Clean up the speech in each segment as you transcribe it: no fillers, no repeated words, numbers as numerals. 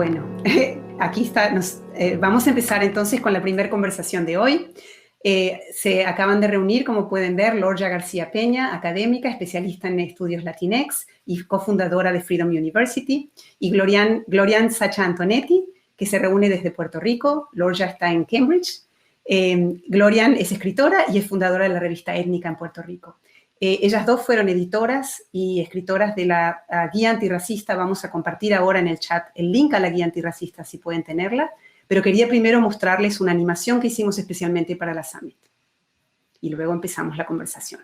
Bueno, aquí está. Vamos a empezar entonces con la primera conversación de hoy. Se acaban de reunir, como pueden ver, Lorgia García Peña, académica, especialista en estudios Latinx y cofundadora de Freedom University, y Glorian Sacha Antonetti, que se reúne desde Puerto Rico. Lorgia está en Cambridge. Glorian es escritora y es fundadora de la revista Étnica en Puerto Rico. Ellas dos fueron editoras y escritoras de la guía antirracista. Vamos a compartir ahora en el chat el link a la guía antirracista, si pueden tenerla. Pero quería primero mostrarles una animación que hicimos especialmente para la Summit. Y luego empezamos la conversación.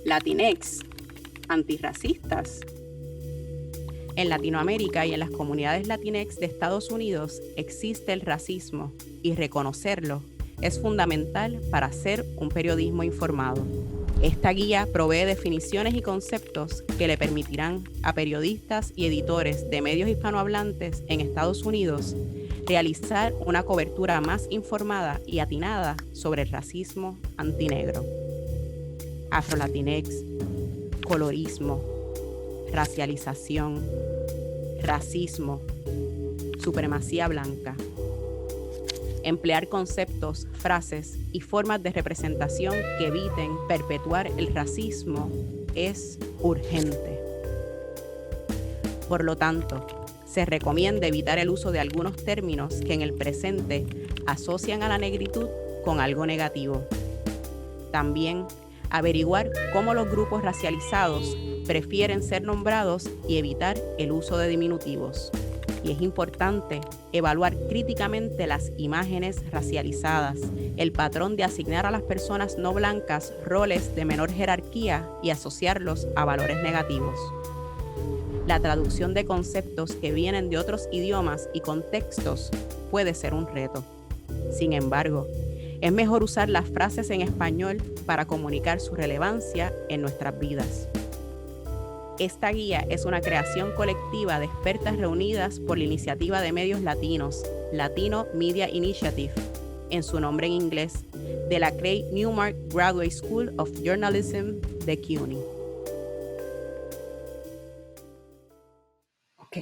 Latinx, antirracistas. En Latinoamérica y en las comunidades Latinx de Estados Unidos existe el racismo y reconocerlo es fundamental para hacer un periodismo informado. Esta guía provee definiciones y conceptos que le permitirán a periodistas y editores de medios hispanohablantes en Estados Unidos realizar una cobertura más informada y atinada sobre el racismo antinegro. Afrolatinx, colorismo, racialización, racismo, supremacía blanca. Emplear conceptos, frases y formas de representación que eviten perpetuar el racismo es urgente. Por lo tanto, se recomienda evitar el uso de algunos términos que en el presente asocian a la negritud con algo negativo. También averiguar cómo los grupos racializados prefieren ser nombrados y evitar el uso de diminutivos. Y es importante evaluar críticamente las imágenes racializadas, el patrón de asignar a las personas no blancas roles de menor jerarquía y asociarlos a valores negativos. La traducción de conceptos que vienen de otros idiomas y contextos puede ser un reto. Sin embargo, es mejor usar las frases en español para comunicar su relevancia en nuestras vidas. Esta guía es una creación colectiva de expertas reunidas por la iniciativa de medios latinos, Latino Media Initiative, en su nombre en inglés, de la Craig Newmark Graduate School of Journalism de CUNY. Ok,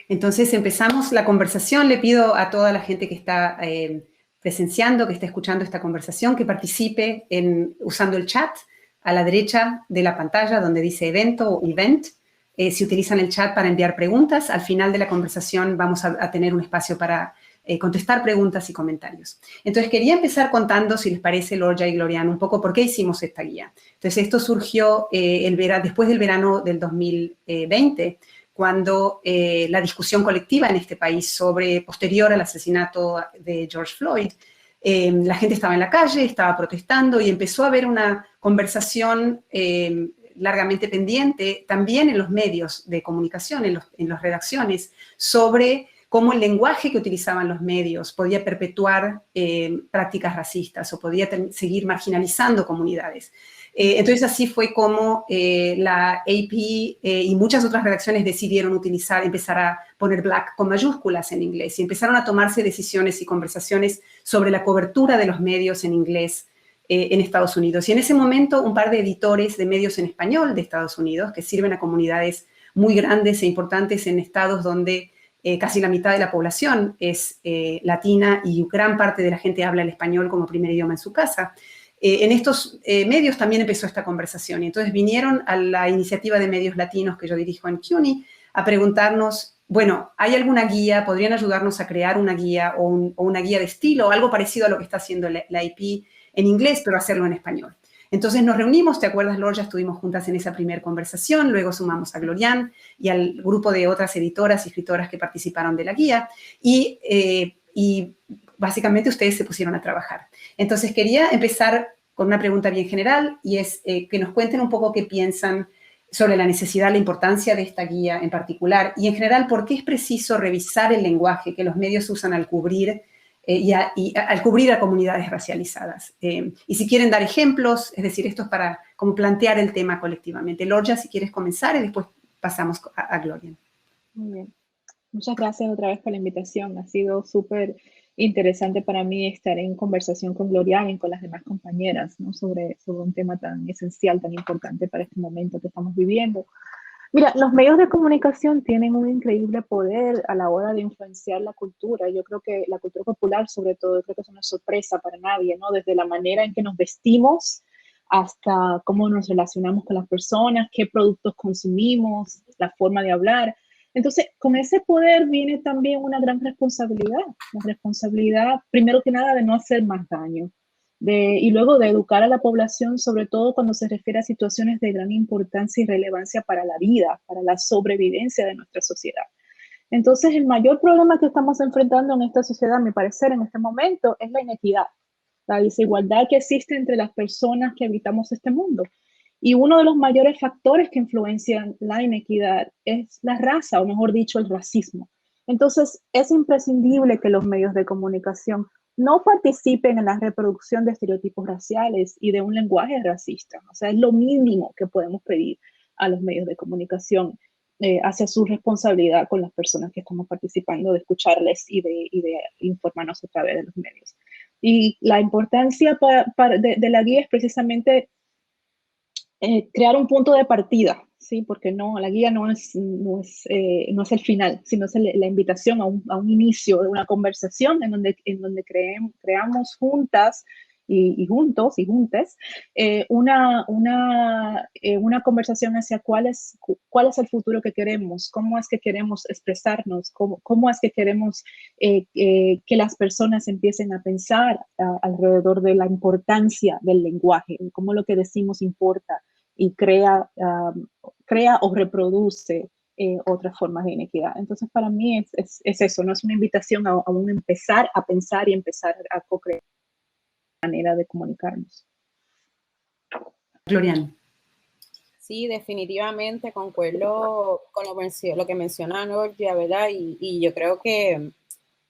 entonces empezamos la conversación. Le pido a toda la gente que está presenciando, que está escuchando esta conversación, que participe usando el chat a la derecha de la pantalla donde dice evento o event. Si utilizan el chat para enviar preguntas, al final de la conversación vamos a tener un espacio para contestar preguntas y comentarios. Entonces quería empezar si les parece, Lorgia y Glorian, un poco por qué hicimos esta guía. Entonces esto surgió después del verano del 2020, cuando la discusión colectiva en este país posterior al asesinato de George Floyd, la gente estaba en la calle, estaba protestando y empezó a haber una conversación largamente pendiente también en los medios de comunicación, en las redacciones, sobre cómo el lenguaje que utilizaban los medios podía perpetuar prácticas racistas o podía seguir marginalizando comunidades. Entonces así fue como la AP y muchas otras redacciones decidieron empezar a poner Black con mayúsculas en inglés y empezaron a tomarse decisiones y conversaciones sobre la cobertura de los medios en inglés en Estados Unidos. Y en ese momento un par de editores de medios en español de Estados Unidos que sirven a comunidades muy grandes e importantes en estados donde casi la mitad de la población es latina y gran parte de la gente habla el español como primer idioma en su casa. En estos medios también empezó esta conversación y entonces vinieron a la iniciativa de medios latinos que yo dirijo en CUNY a preguntarnos, bueno, ¿hay alguna guía? ¿Podrían ayudarnos a crear una guía o una guía de estilo, algo parecido a lo que está haciendo la IP en inglés, pero hacerlo en español? Entonces nos reunimos, ¿te acuerdas, Lorgia? Estuvimos juntas en esa primera conversación, luego sumamos a Glorian y al grupo de otras editoras y escritoras que participaron de la guía y básicamente ustedes se pusieron a trabajar. Entonces quería empezar con una pregunta bien general y es que nos cuenten un poco qué piensan sobre la necesidad, la importancia de esta guía en particular y en general por qué es preciso revisar el lenguaje que los medios usan al cubrir al cubrir a comunidades racializadas. Y si quieren dar ejemplos, es decir, esto es para como plantear el tema colectivamente. Lorgia, si quieres comenzar y después pasamos a Glorian. Muy bien. Muchas gracias otra vez por la invitación. Ha sido súper interesante para mí estar en conversación con Gloriana y con las demás compañeras, ¿no? Sobre un tema tan esencial, tan importante para este momento que estamos viviendo. Mira, los medios de comunicación tienen un increíble poder a la hora de influenciar la cultura. Yo creo que la cultura popular, sobre todo, creo que es una sorpresa para nadie, ¿no? Desde la manera en que nos vestimos hasta cómo nos relacionamos con las personas, qué productos consumimos, la forma de hablar. Entonces, con ese poder viene también una gran responsabilidad. La responsabilidad, primero que nada, de no hacer más daño. Y luego de educar a la población, sobre todo cuando se refiere a situaciones de gran importancia y relevancia para la vida, para la sobrevivencia de nuestra sociedad. Entonces, el mayor problema que estamos enfrentando en esta sociedad, a mi parecer, en este momento, es la inequidad, la desigualdad que existe entre las personas que habitamos este mundo. Y uno de los mayores factores que influencian la inequidad es la raza, o mejor dicho, el racismo. Entonces, es imprescindible que los medios de comunicación no participen en la reproducción de estereotipos raciales y de un lenguaje racista. O sea, es lo mínimo que podemos pedir a los medios de comunicación hacia su responsabilidad con las personas que estamos participando, de escucharles y de informarnos a través de los medios. Y la importancia de la guía es precisamente crear un punto de partida, ¿sí? Porque no, la guía no es el final, sino es la invitación a un inicio de una conversación en donde creamos juntas y juntos y juntes una conversación hacia cuál es el futuro que queremos, cómo es que queremos expresarnos, cómo es que queremos que las personas empiecen a pensar alrededor de la importancia del lenguaje, cómo lo que decimos importa y crea o reproduce otras formas de inequidad. Entonces, para mí es eso, no es una invitación a empezar a pensar y empezar a co-crear manera de comunicarnos. Gloriana. Sí, definitivamente concuerdo con lo que menciona Norgia, ¿verdad? Y yo creo que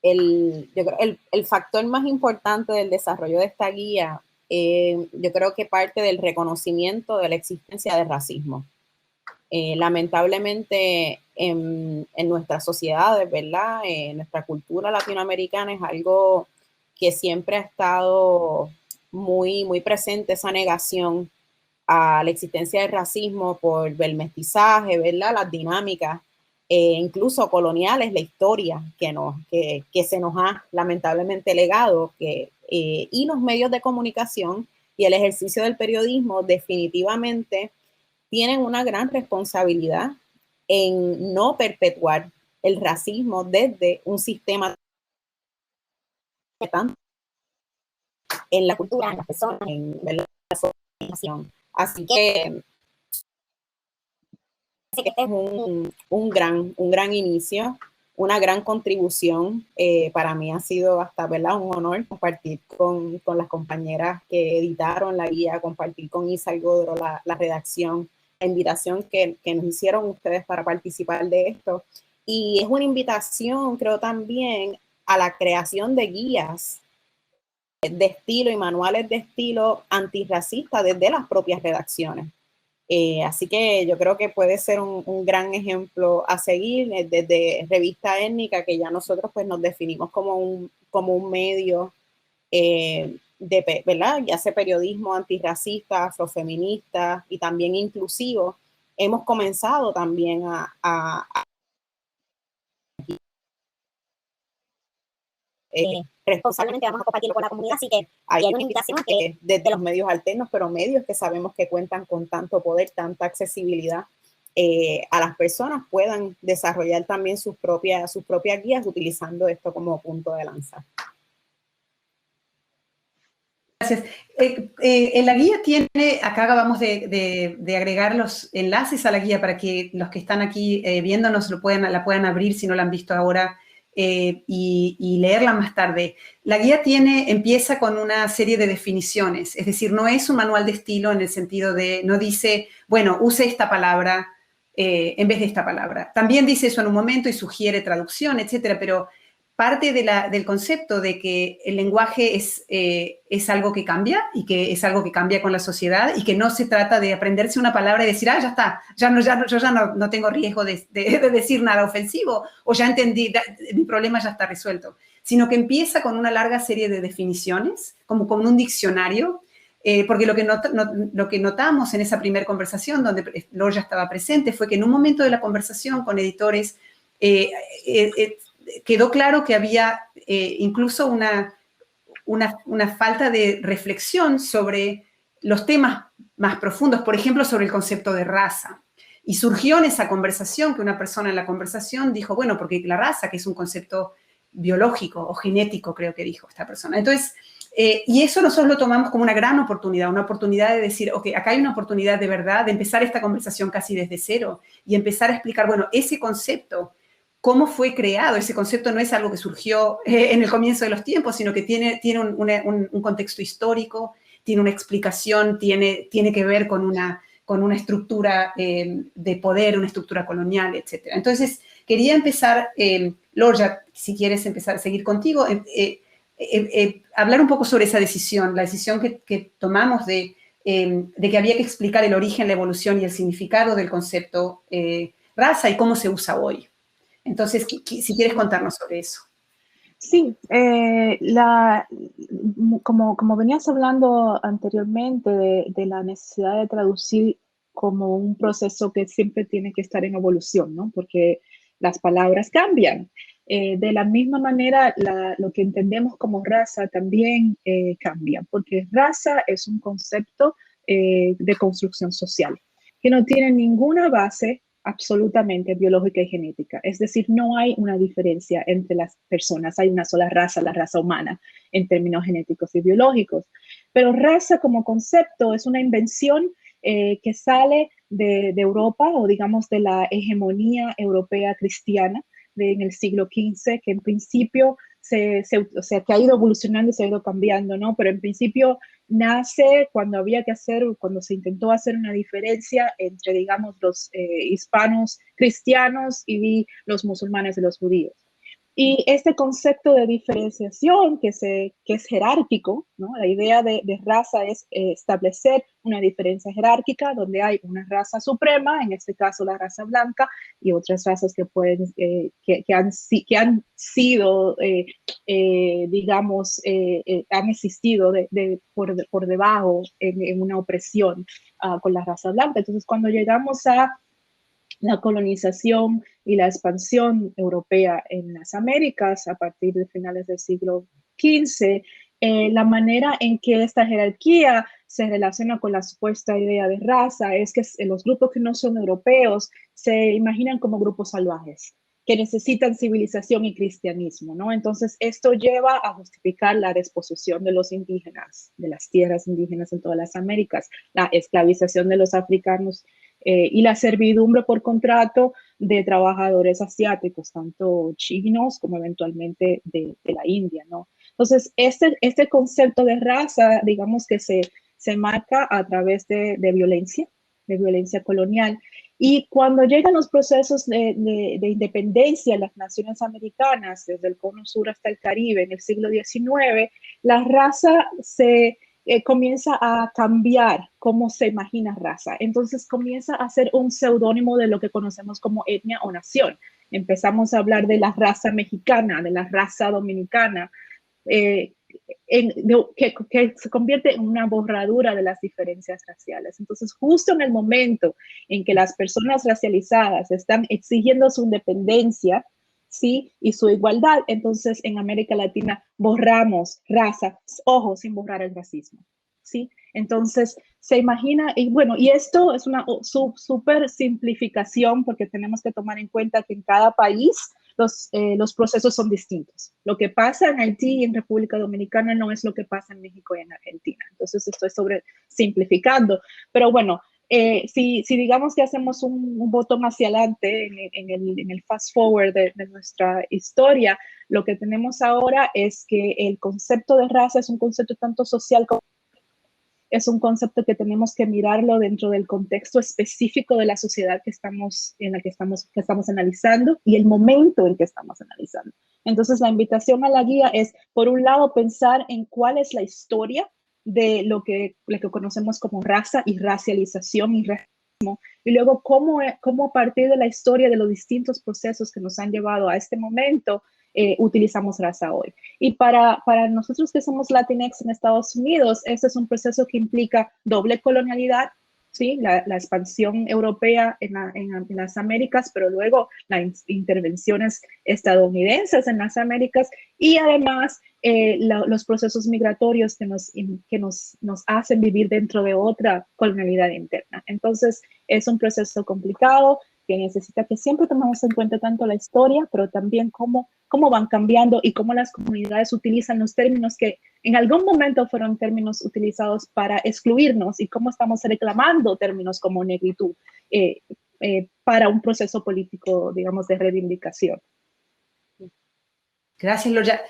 el factor más importante del desarrollo de esta guía, yo creo que parte del reconocimiento de la existencia del racismo. Lamentablemente en nuestras sociedades, ¿verdad? Nuestra cultura latinoamericana es algo que siempre ha estado muy, muy presente, esa negación a la existencia del racismo por el mestizaje, ¿verdad? Las dinámicas, incluso coloniales, la historia que se nos ha lamentablemente legado, y los medios de comunicación y el ejercicio del periodismo definitivamente tienen una gran responsabilidad en no perpetuar el racismo desde un sistema en la cultura, en las personas, en la información. Así que este es un gran inicio, una gran contribución. Para mí ha sido hasta, ¿verdad?, un honor compartir con las compañeras que editaron la guía, compartir con Isa Godro la redacción, la invitación que nos hicieron ustedes para participar de esto. Y es una invitación, creo, también a la creación de guías de estilo y manuales de estilo antirracista desde las propias redacciones. Así que yo creo que puede ser un gran ejemplo a seguir desde Revista Étnica, que ya nosotros pues nos definimos como un medio ¿verdad? Ya sea periodismo antirracista, afrofeminista y también inclusivo. Hemos comenzado también responsablemente vamos a compartirlo con la comunidad, así que hay una invitación a que desde los medios alternos, pero medios que sabemos que cuentan con tanto poder, tanta accesibilidad a las personas, puedan desarrollar también sus propias guías utilizando esto como punto de lanza. Gracias. En la guía tiene, acá acabamos de agregar los enlaces a la guía para que los que están aquí viéndonos la puedan abrir si no la han visto ahora y leerla más tarde. La guía empieza con una serie de definiciones, es decir, no es un manual de estilo en el sentido de, no dice, bueno, use esta palabra en vez de esta palabra. También dice eso en un momento y sugiere traducción, etcétera, pero parte del concepto de que el lenguaje es algo que cambia y que es algo que cambia con la sociedad y que no se trata de aprenderse una palabra y decir, ya está, yo ya no tengo riesgo de decir nada ofensivo o ya entendí, mi problema ya está resuelto, sino que empieza con una larga serie de definiciones, como con un diccionario, porque lo que notamos en esa primera conversación donde Lorja estaba presente fue que en un momento de la conversación con editores quedó claro que había incluso una falta de reflexión sobre los temas más profundos, por ejemplo, sobre el concepto de raza. Y surgió en esa conversación que una persona en la conversación dijo, bueno, porque la raza, que es un concepto biológico o genético, creo que dijo esta persona. Entonces, y eso nosotros lo tomamos como una gran oportunidad, una oportunidad de decir, ok, acá hay una oportunidad de verdad de empezar esta conversación casi desde cero y empezar a explicar, bueno, ese concepto, cómo fue creado. Ese concepto no es algo que surgió en el comienzo de los tiempos, sino que tiene un contexto histórico, tiene una explicación, tiene que ver con una estructura de poder, una estructura colonial, etc. Entonces, quería empezar, Lorja, si quieres empezar a seguir contigo, hablar un poco sobre esa decisión, la decisión que tomamos de que había que explicar el origen, la evolución y el significado del concepto raza y cómo se usa hoy. Entonces, si quieres contarnos sobre eso. Sí, como venías hablando anteriormente de la necesidad de traducir como un proceso que siempre tiene que estar en evolución, ¿no? Porque las palabras cambian. De la misma manera, lo que entendemos como raza también cambia, porque raza es un concepto de construcción social que no tiene ninguna base absolutamente biológica y genética. Es decir, no hay una diferencia entre las personas, hay una sola raza, la raza humana, en términos genéticos y biológicos. Pero raza como concepto es una invención que sale de Europa o digamos de la hegemonía europea cristiana en el siglo XV, que en principio o sea, que ha ido evolucionando y se ha ido cambiando, ¿no? Pero en principio nace cuando cuando se intentó hacer una diferencia entre, digamos, los hispanos cristianos y los musulmanes y los judíos. Y este concepto de diferenciación que es jerárquico, ¿no? La idea de raza es establecer una diferencia jerárquica donde hay una raza suprema, en este caso la raza blanca, y otras razas que han sido, digamos, han existido por debajo en una opresión con la raza blanca. Entonces, cuando llegamos a la colonización y la expansión europea en las Américas a partir de finales del siglo XV, la manera en que esta jerarquía se relaciona con la supuesta idea de raza es que los grupos que no son europeos se imaginan como grupos salvajes que necesitan civilización y cristianismo, ¿no? Entonces, esto lleva a justificar la desposesión de los indígenas, de las tierras indígenas en todas las Américas, la esclavización de los africanos y la servidumbre por contrato de trabajadores asiáticos, tanto chinos como eventualmente de la India, ¿no? Entonces, este concepto de raza, digamos que se marca a través de violencia colonial. Y cuando llegan los procesos de independencia en las naciones americanas, desde el Cono Sur hasta el Caribe en el siglo XIX, la raza comienza a cambiar cómo se imagina raza. Entonces comienza a ser un seudónimo de lo que conocemos como etnia o nación. Empezamos a hablar de la raza mexicana, de la raza dominicana, que se convierte en una borradura de las diferencias raciales. Entonces, justo en el momento en que las personas racializadas están exigiendo su independencia, ¿sí? Y su igualdad, entonces en América Latina borramos raza, ojo, sin borrar el racismo, ¿sí? Entonces se imagina, y bueno, y esto es una súper simplificación porque tenemos que tomar en cuenta que en cada país los procesos son distintos. Lo que pasa en Haití y en República Dominicana no es lo que pasa en México y en Argentina. Entonces estoy simplificando, pero bueno, si digamos que hacemos un botón hacia adelante en el fast forward de nuestra historia, lo que tenemos ahora es que el concepto de raza es un concepto tanto social como es un concepto que tenemos que mirarlo dentro del contexto específico de la sociedad que estamos analizando y el momento en que estamos analizando. Entonces, la invitación a la guía es, por un lado, pensar en cuál es la historia de lo que conocemos como raza y racialización y racismo, y luego cómo a partir de la historia de los distintos procesos que nos han llevado a este momento, utilizamos raza hoy. Y para nosotros que somos Latinx en Estados Unidos, este es un proceso que implica doble colonialidad, ¿sí? La expansión europea en las Américas, pero luego las intervenciones estadounidenses en las Américas y además los procesos migratorios que nos hacen vivir dentro de otra colonialidad interna. Entonces, es un proceso complicado que necesita que siempre tomemos en cuenta tanto la historia, pero también cómo van cambiando y cómo las comunidades utilizan los términos que en algún momento fueron términos utilizados para excluirnos y cómo estamos reclamando términos como negritud para un proceso político, digamos, de reivindicación. Gracias, Gloria.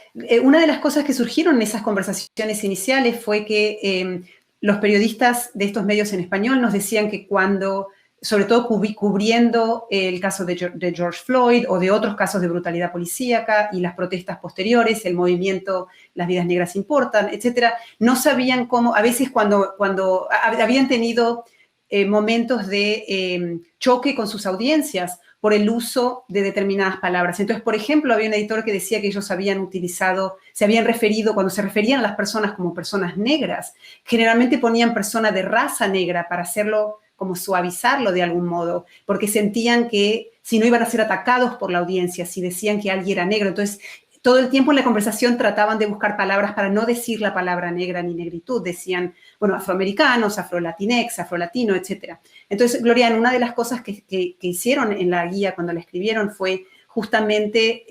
Una de las cosas que surgieron en esas conversaciones iniciales fue que los periodistas de estos medios en español nos decían que cuando, sobre todo cubriendo el caso de George Floyd o de otros casos de brutalidad policíaca y las protestas posteriores, el movimiento Las Vidas Negras Importan, etcétera, no sabían cómo, a veces cuando habían tenido momentos de choque con sus audiencias por el uso de determinadas palabras. Entonces, por ejemplo, había un editor que decía que ellos habían utilizado, se habían referido, cuando se referían a las personas como personas negras, generalmente ponían persona de raza negra para hacerlo, como suavizarlo de algún modo, porque sentían que si no iban a ser atacados por la audiencia, si decían que alguien era negro. Entonces, todo el tiempo en la conversación trataban de buscar palabras para no decir la palabra negra ni negritud. Decían, bueno, afroamericanos, afrolatinex, afrolatino, etc. Entonces, Gloria, una de las cosas que hicieron en la guía cuando la escribieron fue justamente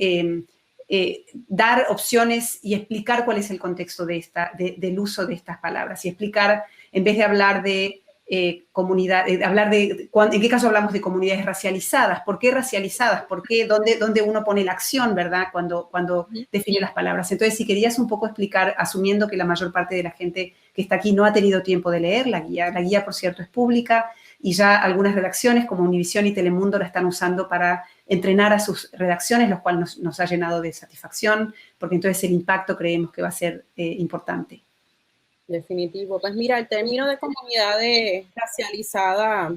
dar opciones y explicar cuál es el contexto del uso de estas palabras. Y explicar, en vez de hablar de en qué caso hablamos de comunidades racializadas, ¿por qué racializadas? ¿Por qué? ¿Dónde uno pone la acción, verdad? Cuando define las palabras. Entonces, si querías un poco explicar, asumiendo que la mayor parte de la gente que está aquí no ha tenido tiempo de leer la guía, por cierto, es pública y ya algunas redacciones como Univisión y Telemundo la están usando para entrenar a sus redacciones, lo cual nos ha llenado de satisfacción, porque entonces el impacto creemos que va a ser importante. Definitivo. Pues mira, el término de comunidades racializadas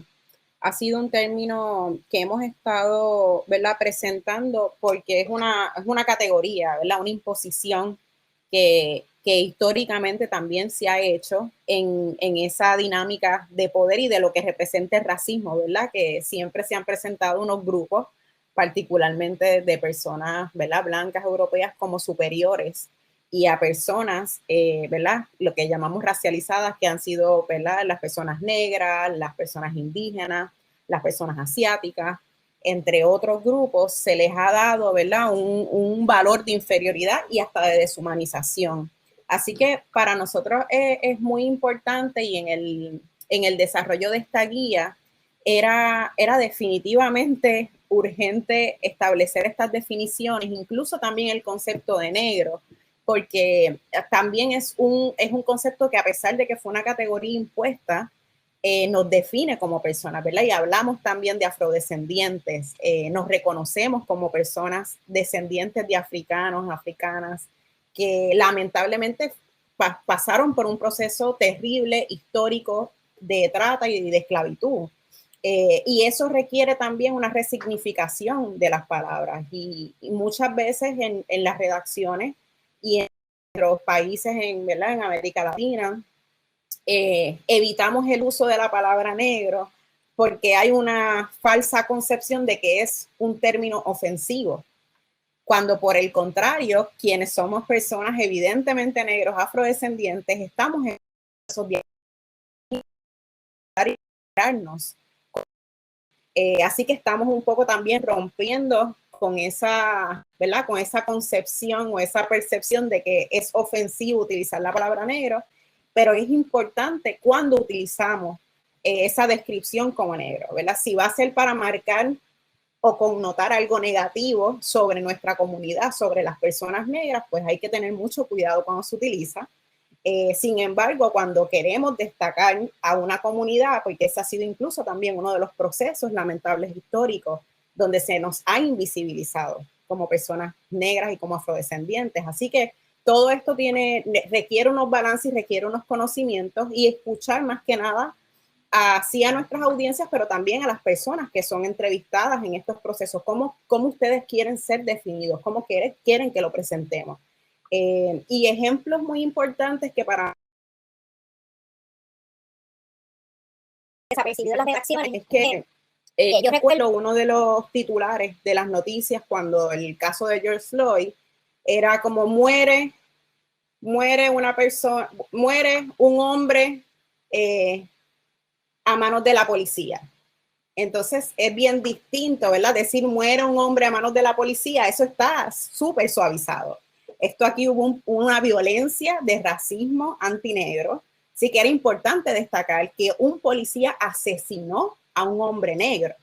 ha sido un término que hemos estado, ¿verdad?, presentando porque es una categoría, ¿verdad?, una imposición que históricamente también se ha hecho en esa dinámica de poder y de lo que representa el racismo, ¿verdad?, que siempre se han presentado unos grupos, particularmente de personas, ¿verdad?, blancas europeas como superiores y a personas, ¿verdad?, lo que llamamos racializadas, que han sido, ¿verdad?, las personas negras, las personas indígenas, las personas asiáticas, entre otros grupos, se les ha dado, ¿verdad?, un valor de inferioridad y hasta de deshumanización. Así que para nosotros es muy importante y en el desarrollo de esta guía era definitivamente urgente establecer estas definiciones, incluso también el concepto de negro, porque también es un concepto que a pesar de que fue una categoría impuesta, nos define como personas, ¿verdad? Y hablamos también de afrodescendientes, nos reconocemos como personas descendientes de africanos, africanas, que lamentablemente pasaron por un proceso terrible, histórico, de trata y de esclavitud. Y eso requiere también una resignificación de las palabras y muchas veces en las redacciones y en otros países ¿verdad?, en América Latina, evitamos el uso de la palabra negro porque hay una falsa concepción de que es un término ofensivo, cuando por el contrario, quienes somos personas evidentemente negros, afrodescendientes, estamos en procesos de identificarnos. Así que estamos un poco también rompiendo con esa, ¿verdad?, con esa concepción o esa percepción de que es ofensivo utilizar la palabra negro, pero es importante cuando utilizamos esa descripción como negro, ¿verdad? Si va a ser para marcar o connotar algo negativo sobre nuestra comunidad, sobre las personas negras, pues hay que tener mucho cuidado cuando se utiliza. Sin embargo, cuando queremos destacar a una comunidad, porque ese ha sido incluso también uno de los procesos lamentables históricos donde se nos ha invisibilizado como personas negras y como afrodescendientes. Así que todo esto requiere unos balances y requiere unos conocimientos y escuchar más que nada así a nuestras audiencias, pero también a las personas que son entrevistadas en estos procesos. ¿Cómo ustedes quieren ser definidos? ¿Cómo quieren que lo presentemos? Y ejemplos muy importantes que para desapercibido las reacciones es que yo recuerdo uno de los titulares de las noticias cuando el caso de George Floyd era como muere una persona, muere un hombre a manos de la policía. Entonces es bien distinto, ¿verdad? Decir muere un hombre a manos de la policía, eso está súper suavizado. Esto aquí hubo una violencia de racismo antinegro. Sí que era importante destacar que un policía asesinó a un hombre negro.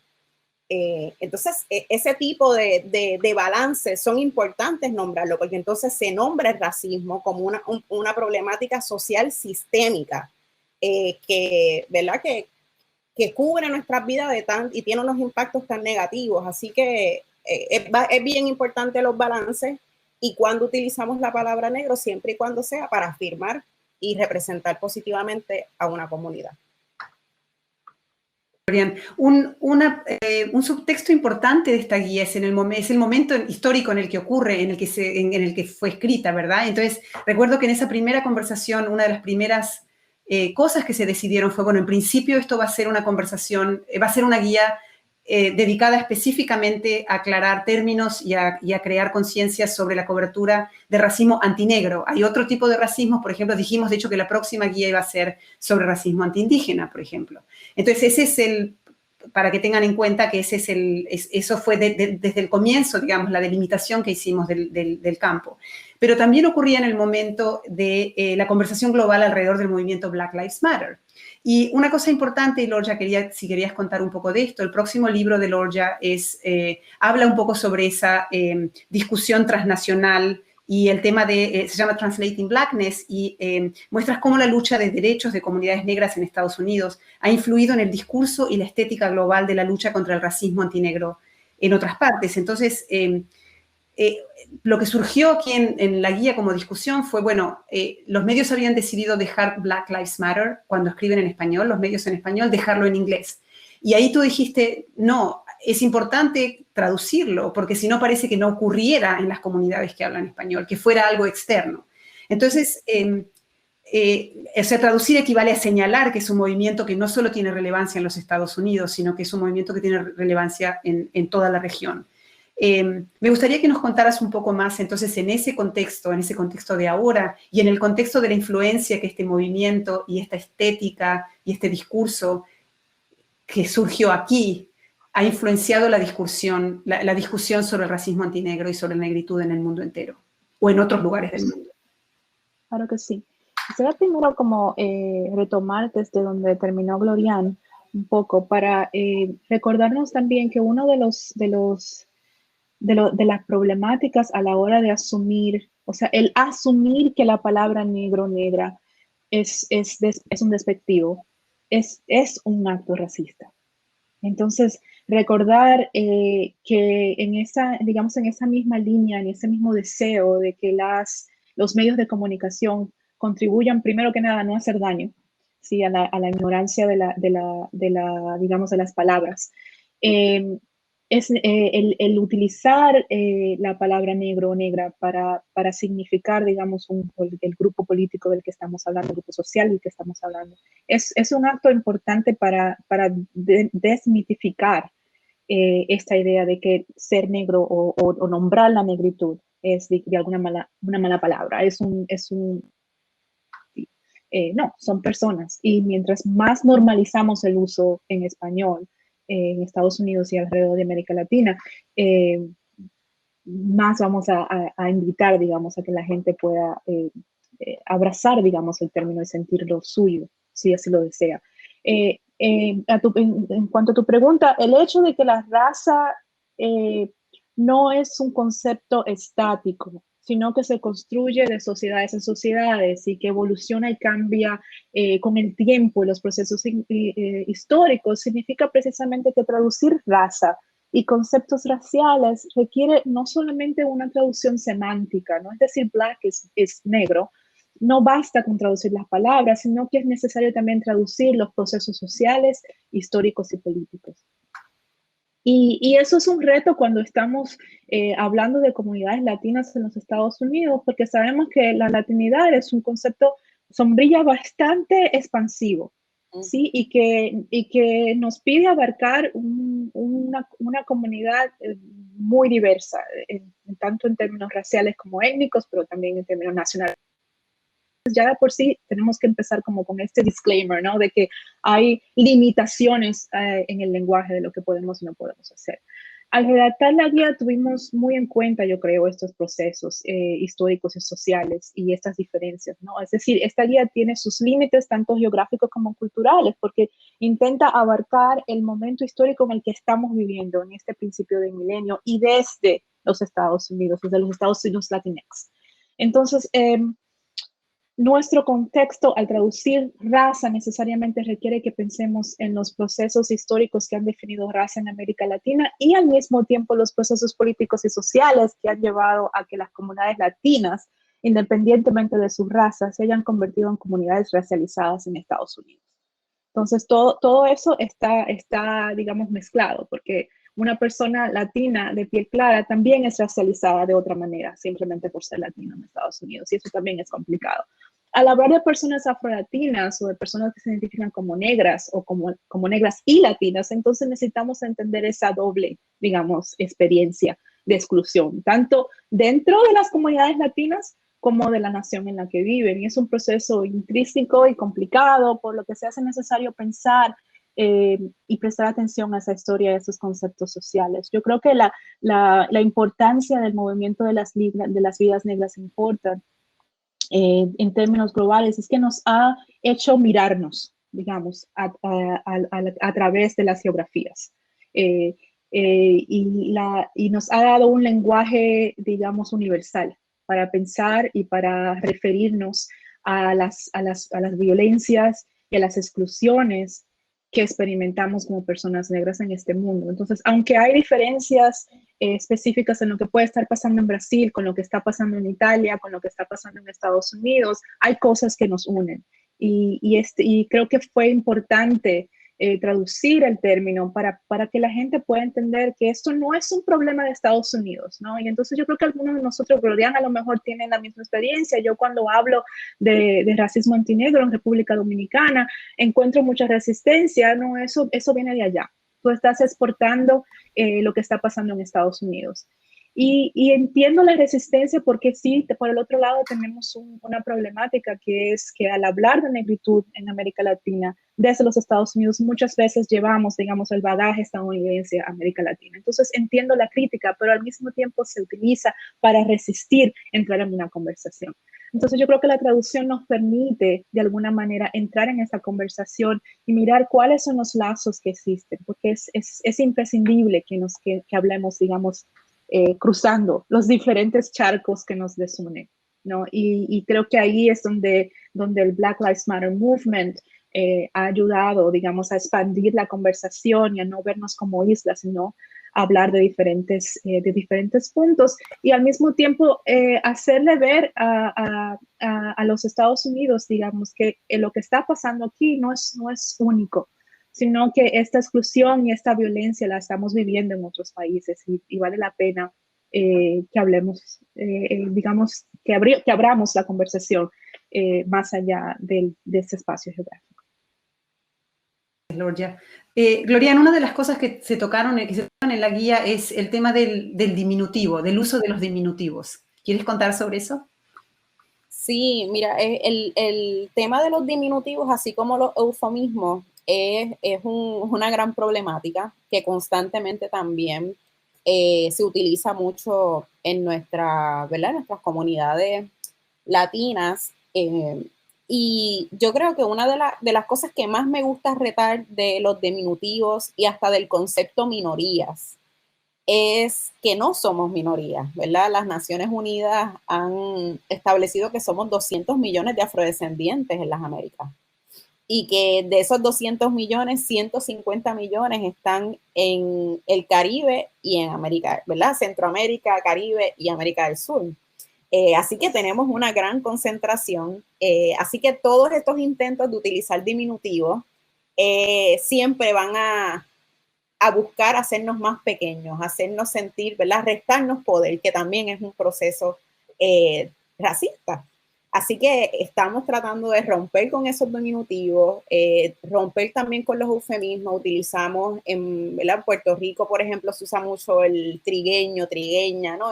Entonces, ese tipo de balances son importantes nombrarlo, porque entonces se nombra el racismo como una problemática social sistémica ¿verdad? Que cubre nuestras vidas y tiene unos impactos tan negativos. Así que es bien importante los balances y cuando utilizamos la palabra negro, siempre y cuando sea para afirmar y representar positivamente a una comunidad. Un subtexto importante de esta guía es el momento histórico en el que ocurre, en el que fue escrita, ¿verdad? Entonces, recuerdo que en esa primera conversación, una de las primeras cosas que se decidieron fue, bueno, en principio esto va a ser una conversación, va a ser una guía dedicada específicamente a aclarar términos y a crear conciencia sobre la cobertura de racismo antinegro. Hay otro tipo de racismo, por ejemplo, dijimos de hecho que la próxima guía iba a ser sobre racismo antiindígena, por ejemplo. Entonces ese es para que tengan en cuenta que eso fue desde el comienzo, digamos, la delimitación que hicimos del campo. Pero también ocurría en el momento de la conversación global alrededor del movimiento Black Lives Matter. Y una cosa importante, y Lorja, si querías contar un poco de esto, el próximo libro de Lorja habla un poco sobre esa discusión transnacional y el tema se llama Translating Blackness y muestras cómo la lucha de derechos de comunidades negras en Estados Unidos ha influido en el discurso y la estética global de la lucha contra el racismo antinegro en otras partes. Entonces, lo que surgió aquí en la guía como discusión fue, bueno, los medios habían decidido dejar Black Lives Matter cuando escriben en español, los medios en español, dejarlo en inglés. Y ahí tú dijiste, no, es importante traducirlo, porque si no parece que no ocurriera en las comunidades que hablan español, que fuera algo externo. Entonces, traducir equivale a señalar que es un movimiento que no solo tiene relevancia en los Estados Unidos, sino que es un movimiento que tiene relevancia en toda la región. Me gustaría que nos contaras un poco más, entonces, en ese contexto de ahora y en el contexto de la influencia que este movimiento y esta estética y este discurso que surgió aquí ha influenciado la discusión sobre el racismo antinegro y sobre la negritud en el mundo entero o en otros lugares del mundo. Claro que sí. Quisiera primero como retomar desde donde terminó Glorian un poco para recordarnos también que uno de las problemáticas a la hora de asumir, o sea, el asumir que la palabra negro o negra es un despectivo, es un acto racista. Entonces, recordar que en esa misma línea, en ese mismo deseo de que los medios de comunicación contribuyan primero que nada a no hacer daño, ¿sí? a la ignorancia digamos, de las palabras. Es el utilizar la palabra negro o negra para significar, digamos, el grupo político del que estamos hablando, el grupo social del que estamos hablando. Es un acto importante para desmitificar esta idea de que ser negro o nombrar la negritud es de una mala palabra. No, son personas. Y mientras más normalizamos el uso en español, en Estados Unidos y alrededor de América Latina, más vamos a invitar, digamos, a que la gente pueda abrazar, digamos, el término y sentirlo suyo, si así lo desea. En cuanto a tu pregunta, el hecho de que la raza no es un concepto estático, sino que se construye de sociedades en sociedades y que evoluciona y cambia con el tiempo y los procesos históricos, significa precisamente que traducir raza y conceptos raciales requiere no solamente una traducción semántica, ¿no? Es decir, black es negro. No basta con traducir las palabras, sino que es necesario también traducir los procesos sociales, históricos y políticos. Y eso es un reto cuando estamos hablando de comunidades latinas en los Estados Unidos, porque sabemos que la latinidad es un concepto sombrilla bastante expansivo, ¿sí? Y que nos pide abarcar una comunidad muy diversa, tanto en términos raciales como étnicos, pero también en términos nacionales. Ya de por sí tenemos que empezar como con este disclaimer, ¿no? De que hay limitaciones en el lenguaje de lo que podemos y no podemos hacer. Al redactar la guía tuvimos muy en cuenta, yo creo, estos procesos históricos y sociales y estas diferencias, ¿no? Es decir, esta guía tiene sus límites tanto geográficos como culturales, porque intenta abarcar el momento histórico en el que estamos viviendo en este principio del milenio y desde los Estados Unidos, desde los Estados Unidos Latinx. Entonces, nuestro contexto, al traducir raza, necesariamente requiere que pensemos en los procesos históricos que han definido raza en América Latina y al mismo tiempo los procesos políticos y sociales que han llevado a que las comunidades latinas, independientemente de sus razas, se hayan convertido en comunidades racializadas en Estados Unidos. Entonces, todo eso está, digamos, mezclado, porque una persona latina de piel clara también es racializada de otra manera, simplemente por ser latino en Estados Unidos, y eso también es complicado. Al hablar de personas afrolatinas o de personas que se identifican como negras o como negras y latinas, entonces necesitamos entender esa doble, digamos, experiencia de exclusión, tanto dentro de las comunidades latinas como de la nación en la que viven. Y es un proceso intrínseco y complicado, por lo que se hace necesario pensar y prestar atención a esa historia, a esos conceptos sociales. Yo creo que la importancia del movimiento de las vidas negras importa en términos globales es que nos ha hecho mirarnos, digamos, a través de las geografías. Y nos ha dado un lenguaje, digamos, universal para pensar y para referirnos a las violencias y a las exclusiones que experimentamos como personas negras en este mundo. Entonces, aunque hay diferencias específicas en lo que puede estar pasando en Brasil, con lo que está pasando en Italia, con lo que está pasando en Estados Unidos, hay cosas que nos unen. Y creo que fue importante traducir el término para que la gente pueda entender que esto no es un problema de Estados Unidos, ¿no? Y entonces yo creo que algunos de nosotros, Gloriana, a lo mejor tienen la misma experiencia. Yo cuando hablo de racismo antinegro en República Dominicana, encuentro mucha resistencia, ¿no? Eso viene de allá. Tú estás exportando lo que está pasando en Estados Unidos. Y entiendo la resistencia porque sí, por el otro lado tenemos una problemática que es que al hablar de negritud en América Latina, desde los Estados Unidos, muchas veces llevamos, digamos, el bagaje estadounidense a América Latina. Entonces entiendo la crítica, pero al mismo tiempo se utiliza para resistir entrar en una conversación. Entonces yo creo que la traducción nos permite de alguna manera entrar en esa conversación y mirar cuáles son los lazos que existen, porque es imprescindible que hablemos, digamos, cruzando los diferentes charcos que nos desunen, ¿no? Y creo que ahí es donde el Black Lives Matter Movement ha ayudado, digamos, a expandir la conversación y a no vernos como islas, sino a hablar de diferentes puntos y al mismo tiempo hacerle ver a los Estados Unidos, digamos, que lo que está pasando aquí no es único, sino que esta exclusión y esta violencia la estamos viviendo en otros países y vale la pena que hablemos, digamos, que abramos la conversación más allá de este espacio geográfico. Gloria. Gloriana, una de las cosas que se tocaron en la guía es el tema del diminutivo, del uso de los diminutivos. ¿Quieres contar sobre eso? Sí, mira, el tema de los diminutivos, así como los eufemismos, es una gran problemática que constantemente también se utiliza mucho en ¿verdad? Nuestras comunidades latinas. Y yo creo que una de las cosas que más me gusta retar de los diminutivos y hasta del concepto minorías es que no somos minorías, ¿verdad? Las Naciones Unidas han establecido que somos 200 millones de afrodescendientes en las Américas. y que de esos 200 millones, 150 millones están en el Caribe y en América, ¿verdad? Centroamérica, Caribe y América del Sur. Así que tenemos una gran concentración. Así que todos estos intentos de utilizar diminutivos siempre van a buscar hacernos más pequeños, hacernos sentir, ¿verdad? Restarnos poder, que también es un proceso racista. Así que estamos tratando de romper con esos diminutivos, romper también con los eufemismos. Utilizamos ¿verdad? En Puerto Rico, por ejemplo, se usa mucho el trigueño, trigueña, ¿no?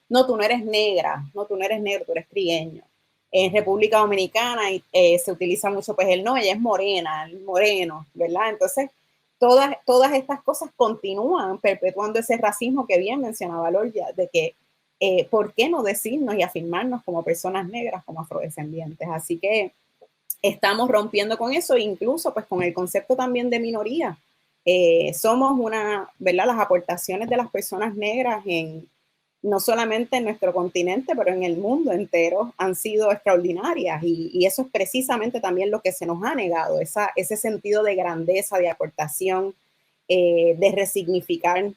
No, tú no eres negra, no, tú no eres negro, tú eres trigueño. En República Dominicana se utiliza mucho, pues el no, ella es morena, el moreno, ¿verdad? Entonces, todas estas cosas continúan perpetuando ese racismo que bien mencionaba Lorgia, de que ¿por qué no decirnos y afirmarnos como personas negras, como afrodescendientes? Así que estamos rompiendo con eso, incluso pues con el concepto también de minoría. Somos ¿verdad? Las aportaciones de las personas negras no solamente en nuestro continente, pero en el mundo entero han sido extraordinarias y eso es precisamente también lo que se nos ha negado, ese sentido de grandeza, de aportación, de resignificar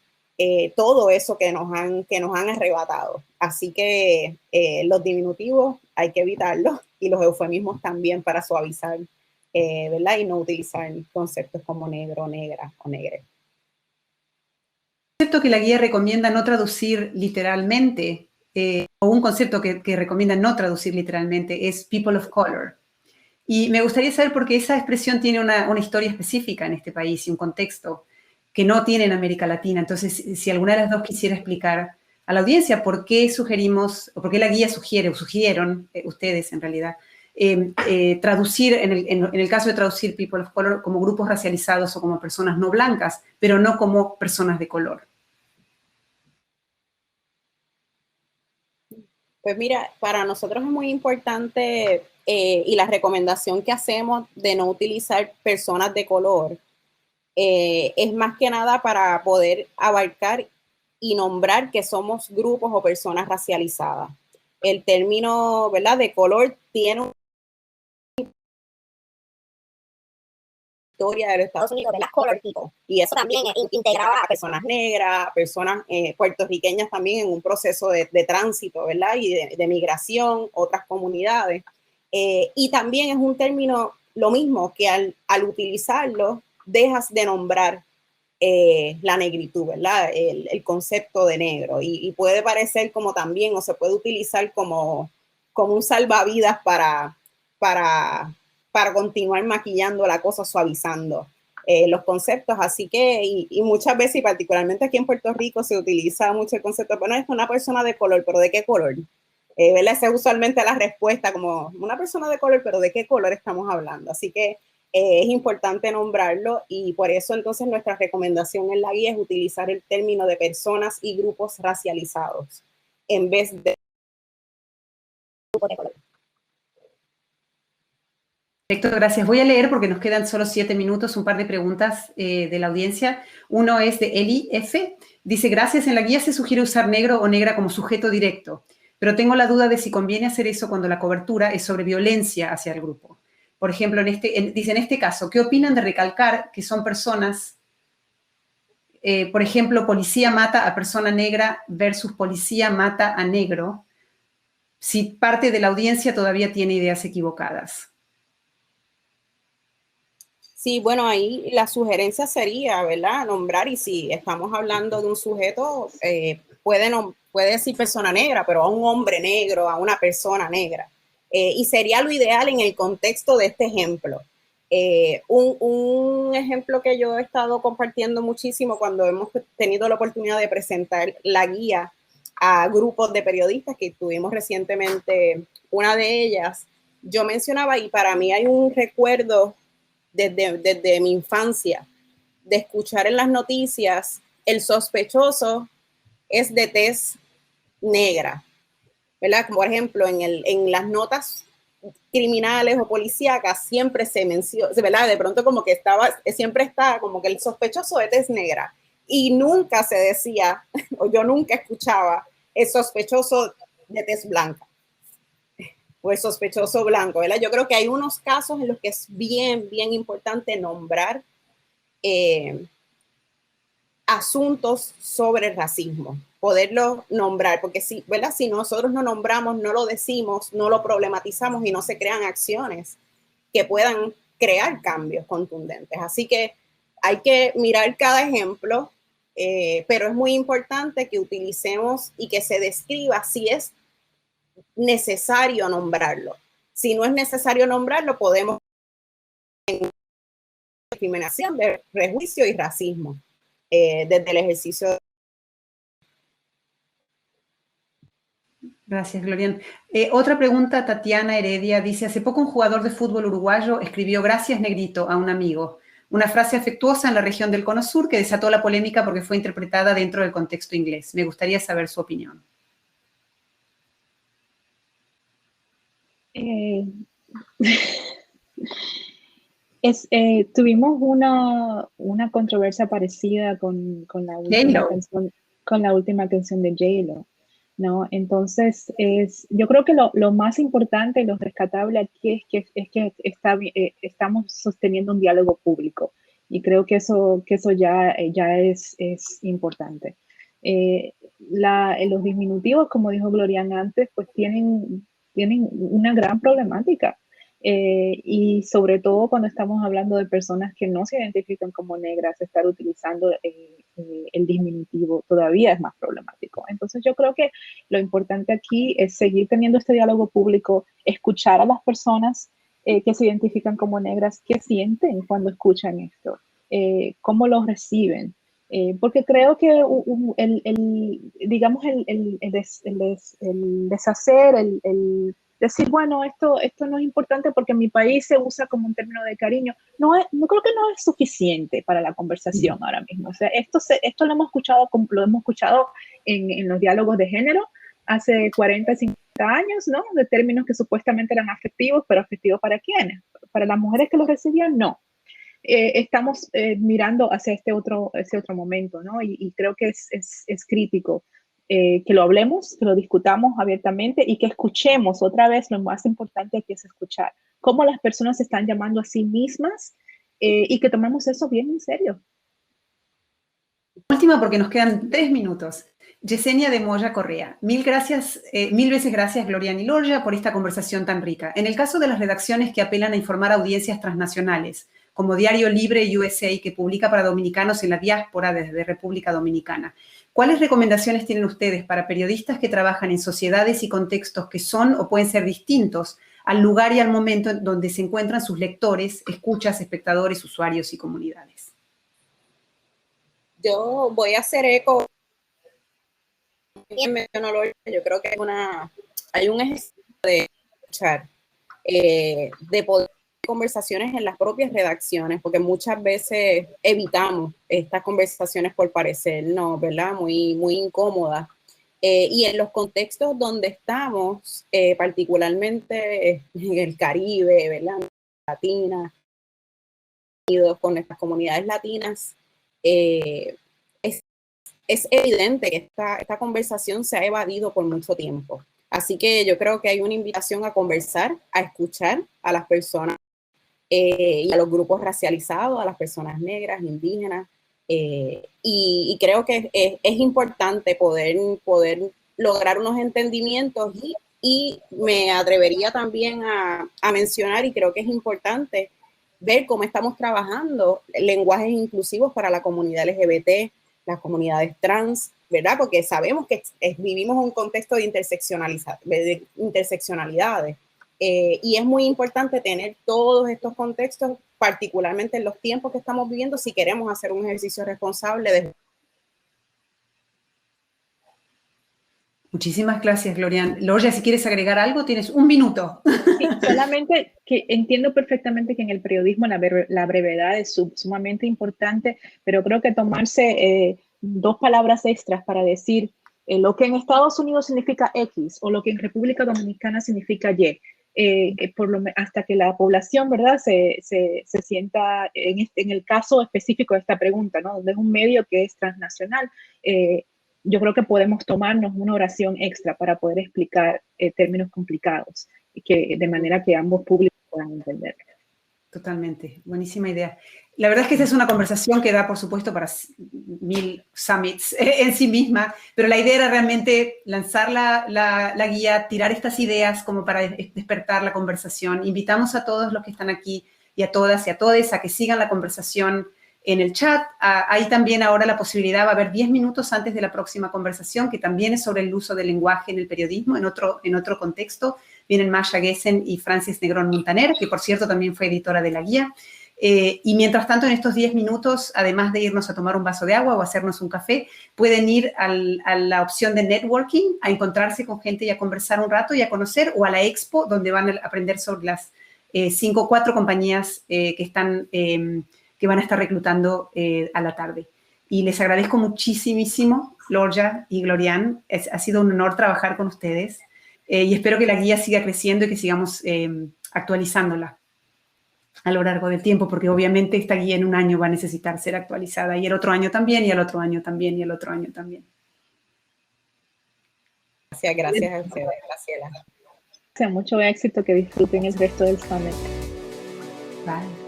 todo eso que nos han arrebatado. Así que los diminutivos hay que evitarlos y los eufemismos también para suavizar, ¿verdad? Y no utilizar conceptos como negro, negra o negre. Un concepto que la guía recomienda no traducir literalmente, o un concepto que recomienda no traducir literalmente, es people of color. Y me gustaría saber por qué esa expresión tiene una historia específica en este país y un contexto que no tiene en América Latina. Entonces, si alguna de las dos quisiera explicar a la audiencia por qué sugerimos, o por qué la guía sugiere, o sugirieron ustedes en realidad, traducir, en el caso de traducir people of color, como grupos racializados o como personas no blancas, pero no como personas de color. Pues mira, para nosotros es muy importante y la recomendación que hacemos de no utilizar personas de color es más que nada para poder abarcar y nombrar que somos grupos o personas racializadas. El término, ¿verdad?, de color tiene una historia de los Estados Unidos de las color people, y eso también integraba a personas negras, personas puertorriqueñas también en un proceso de tránsito, ¿verdad?, y de migración, otras comunidades. Y también es un término, lo mismo, que al utilizarlo, dejas de nombrar la negritud, ¿verdad? El concepto de negro. Y puede parecer como también, o se puede utilizar como un salvavidas para continuar maquillando la cosa, suavizando los conceptos. Así que, y muchas veces, y particularmente aquí en Puerto Rico, se utiliza mucho el concepto, bueno, es una persona de color, pero ¿de qué color? ¿Verdad? Esa es usualmente la respuesta, como una persona de color, pero ¿de qué color estamos hablando? Así que es importante nombrarlo, y por eso entonces nuestra recomendación en la guía es utilizar el término de personas y grupos racializados en vez de grupos de color. Perfecto, gracias. Voy a leer, porque nos quedan solo 7 minutos, un par de preguntas de la audiencia. Uno es de Eli F. Dice, gracias, en la guía se sugiere usar negro o negra como sujeto directo, pero tengo la duda de si conviene hacer eso cuando la cobertura es sobre violencia hacia el grupo. Por ejemplo, dice, en este caso, ¿qué opinan de recalcar que son personas, por ejemplo, policía mata a persona negra versus policía mata a negro, si parte de la audiencia todavía tiene ideas equivocadas? Sí, bueno, ahí la sugerencia sería, ¿verdad?, nombrar, y si estamos hablando de un sujeto, puede decir persona negra, pero a un hombre negro, a una persona negra. Y sería lo ideal en el contexto de este ejemplo. Un ejemplo que yo he estado compartiendo muchísimo cuando hemos tenido la oportunidad de presentar la guía a grupos de periodistas que tuvimos recientemente, una de ellas, yo mencionaba, y para mí hay un recuerdo desde mi infancia, de escuchar en las noticias, el sospechoso es de tez negra, ¿verdad? Como por ejemplo, en las notas criminales o policíacas siempre se menciona, ¿verdad? De pronto como que siempre está como que el sospechoso de tez negra, y nunca se decía, o yo nunca escuchaba, el sospechoso de tez blanca. o el sospechoso blanco, ¿verdad? Yo creo que hay unos casos en los que es bien, bien importante nombrar asuntos sobre el racismo, poderlo nombrar, porque si, ¿verdad? Si nosotros no nombramos, no lo decimos, no lo problematizamos y no se crean acciones que puedan crear cambios contundentes. Así que hay que mirar cada ejemplo, pero es muy importante que utilicemos y que se describa si es necesario nombrarlo. Si no es necesario nombrarlo, podemos discriminación, de prejuicio y racismo desde el ejercicio. Gracias, Glorian. Otra pregunta, Tatiana Heredia dice, hace poco un jugador de fútbol uruguayo escribió "Gracias, negrito" a un amigo. Una frase afectuosa en la región del Cono Sur que desató la polémica porque fue interpretada dentro del contexto inglés. Me gustaría saber su opinión. Tuvimos una controversia parecida con la última canción de J-Lo, ¿no? Entonces, yo creo que lo más importante y lo rescatable aquí es que estamos sosteniendo un diálogo público, y creo que eso ya es importante. Los diminutivos, como dijo Glorian antes, pues tienen una gran problemática. Y sobre todo cuando estamos hablando de personas que no se identifican como negras, estar utilizando el diminutivo todavía es más problemático. Entonces yo creo que lo importante aquí es seguir teniendo este diálogo público, escuchar a las personas que se identifican como negras, qué sienten cuando escuchan esto, cómo lo reciben. Porque creo que digamos el deshacer, decir, bueno, esto no es importante porque en mi país se usa como un término de cariño, no creo que no es suficiente para la conversación ahora mismo. O sea, esto lo hemos escuchado en los diálogos de género hace 40, 50 años, ¿no? De términos que supuestamente eran afectivos, pero afectivos ¿para quiénes? Para las mujeres que los recibían, no. Estamos mirando hacia ese otro momento, ¿no? Y creo que es crítico que lo hablemos, que lo discutamos abiertamente y que escuchemos otra vez. Lo más importante aquí es escuchar cómo las personas se están llamando a sí mismas y que tomemos eso bien en serio. Última, porque nos quedan 3 minutos. Yesenia de Moya Correa, mil veces gracias, Glorian y Lorgia, por esta conversación tan rica. En el caso de las redacciones que apelan a informar a audiencias transnacionales, como Diario Libre USA, que publica para dominicanos en la diáspora desde República Dominicana, ¿cuáles recomendaciones tienen ustedes para periodistas que trabajan en sociedades y contextos que son o pueden ser distintos al lugar y al momento en donde se encuentran sus lectores, escuchas, espectadores, usuarios y comunidades? Yo voy a hacer eco. Yo creo que hay un ejercicio de escuchar, de poder conversaciones en las propias redacciones, porque muchas veces evitamos estas conversaciones por parecernos, ¿verdad? Muy, muy incómodas. Y en los contextos donde estamos, particularmente en el Caribe, ¿verdad? Latina, con nuestras comunidades latinas, es evidente que esta conversación se ha evadido por mucho tiempo. Así que yo creo que hay una invitación a conversar, a escuchar a las personas y a los grupos racializados, a las personas negras, indígenas. Y creo que es importante poder lograr unos entendimientos y me atrevería también a mencionar, y creo que es importante ver cómo estamos trabajando lenguajes inclusivos para la comunidad LGBT, las comunidades trans, ¿verdad? Porque sabemos que vivimos un contexto de interseccionalidades. Y es muy importante tener todos estos contextos, particularmente en los tiempos que estamos viviendo, si queremos hacer un ejercicio responsable de... Muchísimas gracias, Glorian. Lorgia, si quieres agregar algo, tienes 1 minuto. Sí, solamente que entiendo perfectamente que en el periodismo la brevedad es sumamente importante, pero creo que tomarse 2 palabras extras para decir lo que en Estados Unidos significa X o lo que en República Dominicana significa Y, hasta que la población, ¿verdad?, se sienta en el caso específico de esta pregunta, ¿no?, donde es un medio que es transnacional. Yo creo que podemos tomarnos una oración extra para poder explicar términos complicados. que de manera que ambos públicos puedan entender. Totalmente, buenísima idea. La verdad es que esta es una conversación que da, por supuesto, para 1000 summits en sí misma, pero la idea era realmente lanzar la guía, tirar estas ideas como para despertar la conversación. Invitamos a todos los que están aquí y a todas y a todes a que sigan la conversación en el chat. Hay también ahora la posibilidad, va a haber 10 minutos antes de la próxima conversación, que también es sobre el uso del lenguaje en el periodismo, en otro contexto. Vienen Masha Gessen y Francis Negrón Montaner, que por cierto también fue editora de la guía. Y mientras tanto, en estos 10 minutos, además de irnos a tomar un vaso de agua o hacernos un café, pueden ir a la opción de networking, a encontrarse con gente y a conversar un rato y a conocer, o a la expo, donde van a aprender sobre las 5 o 4 compañías que van a estar reclutando a la tarde. Y les agradezco muchísimo, Lorja y Glorian. Ha sido un honor trabajar con ustedes. Y espero que la guía siga creciendo y que sigamos actualizándola a lo largo del tiempo, porque obviamente esta guía en un año va a necesitar ser actualizada, y el otro año también, y el otro año también, y el otro año también. Gracias a ustedes, Graciela. Mucho éxito, que disfruten el resto del summit. Bye.